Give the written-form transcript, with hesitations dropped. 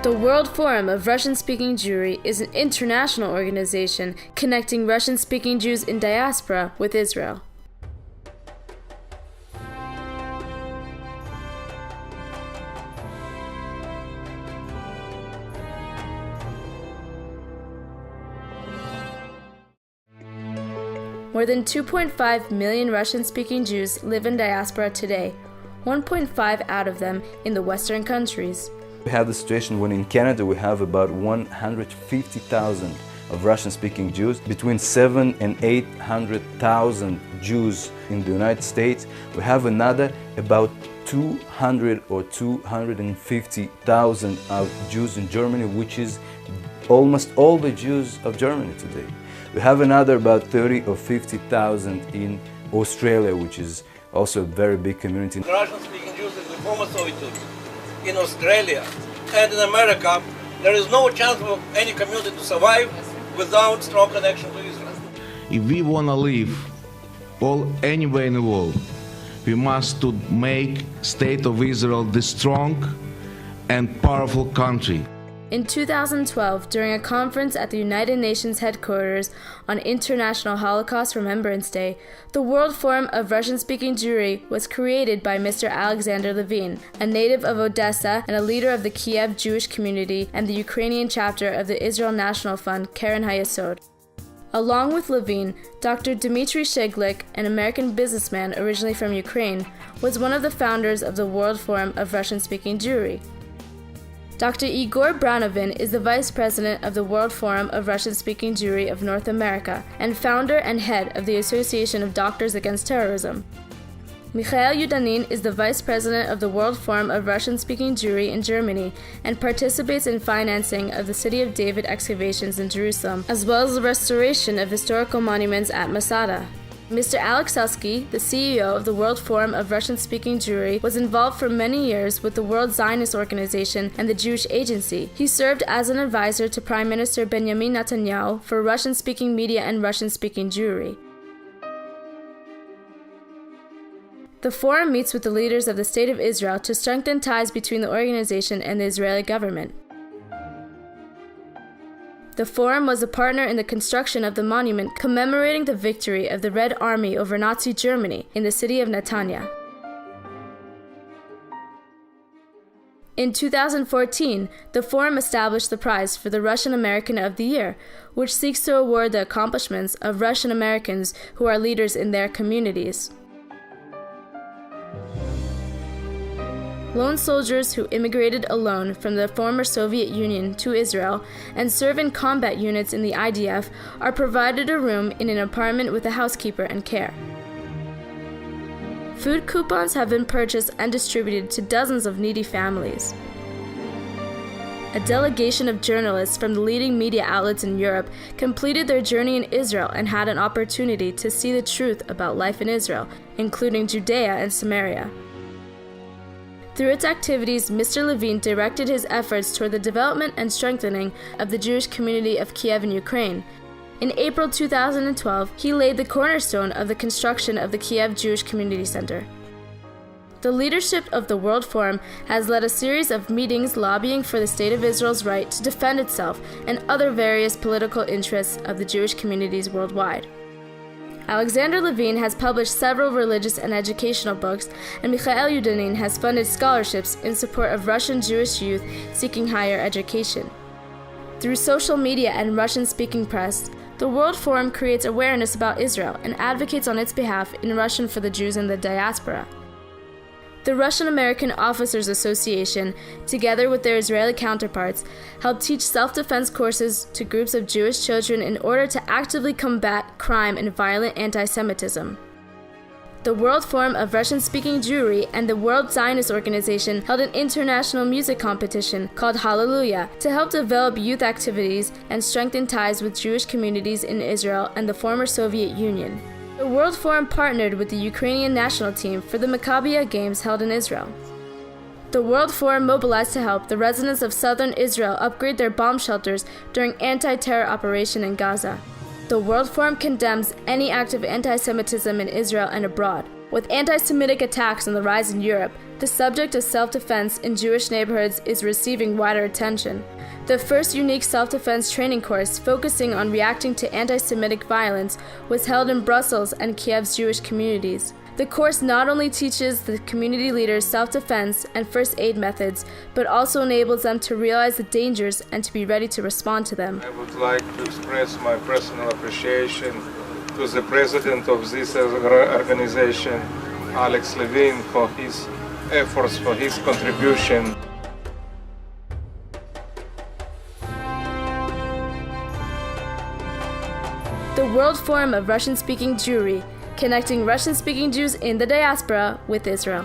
The World Forum of Russian-Speaking Jewry is an international organization connecting Russian-speaking Jews in diaspora with Israel. More than 2.5 million Russian-speaking Jews live in diaspora today, 1.5 out of them in the Western countries. We have the situation when in Canada we have about 150,000 of Russian-speaking Jews, between 700,000 and 800,000 Jews in the United States. We have another about 200 or 250,000 of Jews in Germany, which is almost all the Jews of Germany today. We have another about 30 or 50,000 in Australia, which is also a very big community. Russian-speaking Jews in the former Soviet Union, in Australia and in America, there is no chance for any community to survive without strong connection to Israel. If we want to live anywhere in the world, we must to make State of Israel the strong and powerful country. In 2012, during a conference at the United Nations headquarters on International Holocaust Remembrance Day, the World Forum of Russian-Speaking Jewry was created by Mr. Alexander Levine, a native of Odessa and a leader of the Kiev Jewish community and the Ukrainian chapter of the Israel National Fund, Keren HaYesod. Along with Levine, Dr. Dmitry Sheglik, an American businessman originally from Ukraine, was one of the founders of the World Forum of Russian-Speaking Jewry. Dr. Igor Branovin is the Vice President of the World Forum of Russian-Speaking Jewry of North America and founder and head of the Association of Doctors Against Terrorism. Mikhail Yudanin is the Vice President of the World Forum of Russian-Speaking Jewry in Germany and participates in financing of the City of David excavations in Jerusalem, as well as the restoration of historical monuments at Masada. Mr. Alex Susky, the CEO of the World Forum of Russian-Speaking Jewry, was involved for many years with the World Zionist Organization and the Jewish Agency. He served as an advisor to Prime Minister Benjamin Netanyahu for Russian-speaking media and Russian-speaking Jewry. The forum meets with the leaders of the State of Israel to strengthen ties between the organization and the Israeli government. The forum was a partner in the construction of the monument commemorating the victory of the Red Army over Nazi Germany in the city of Netanya. In 2014, the forum established the prize for the Russian American of the Year, which seeks to award the accomplishments of Russian Americans who are leaders in their communities. Lone soldiers who immigrated alone from the former Soviet Union to Israel and serve in combat units in the IDF are provided a room in an apartment with a housekeeper and care. Food coupons have been purchased and distributed to dozens of needy families. A delegation of journalists from the leading media outlets in Europe completed their journey in Israel and had an opportunity to see the truth about life in Israel, including Judea and Samaria. Through its activities, Mr. Levine directed his efforts toward the development and strengthening of the Jewish community of Kiev in Ukraine. In April 2012, he laid the cornerstone of the construction of the Kiev Jewish Community Center. The leadership of the World Forum has led a series of meetings lobbying for the State of Israel's right to defend itself and other various political interests of the Jewish communities worldwide. Alexander Levine has published several religious and educational books, and Mikhail Yudanin has funded scholarships in support of Russian Jewish youth seeking higher education. Through social media and Russian-speaking press, the World Forum creates awareness about Israel and advocates on its behalf in Russian for the Jews in the diaspora. The Russian American Officers Association, together with their Israeli counterparts, help teach self-defense courses to groups of Jewish children in order to actively combat crime and violent anti-Semitism. The World Forum of Russian-Speaking Jewry and the World Zionist Organization held an international music competition called Hallelujah to help develop youth activities and strengthen ties with Jewish communities in Israel and the former Soviet Union. The World Forum partnered with the Ukrainian national team for the Maccabiah Games held in Israel. The World Forum mobilized to help the residents of southern Israel upgrade their bomb shelters during anti-terror operation in Gaza. The World Forum condemns any act of anti-Semitism in Israel and abroad. With anti-Semitic attacks on the rise in Europe, the subject of self-defense in Jewish neighborhoods is receiving wider attention. The first unique self-defense training course focusing on reacting to anti-Semitic violence was held in Brussels and Kiev's Jewish communities. The course not only teaches the community leaders self-defense and first aid methods, but also enables them to realize the dangers and to be ready to respond to them. I would like to express my personal appreciation to the president of this organization, Alex Levin, for his efforts, for his contribution. The World Forum of Russian-Speaking Jewry, connecting Russian-speaking Jews in the diaspora with Israel.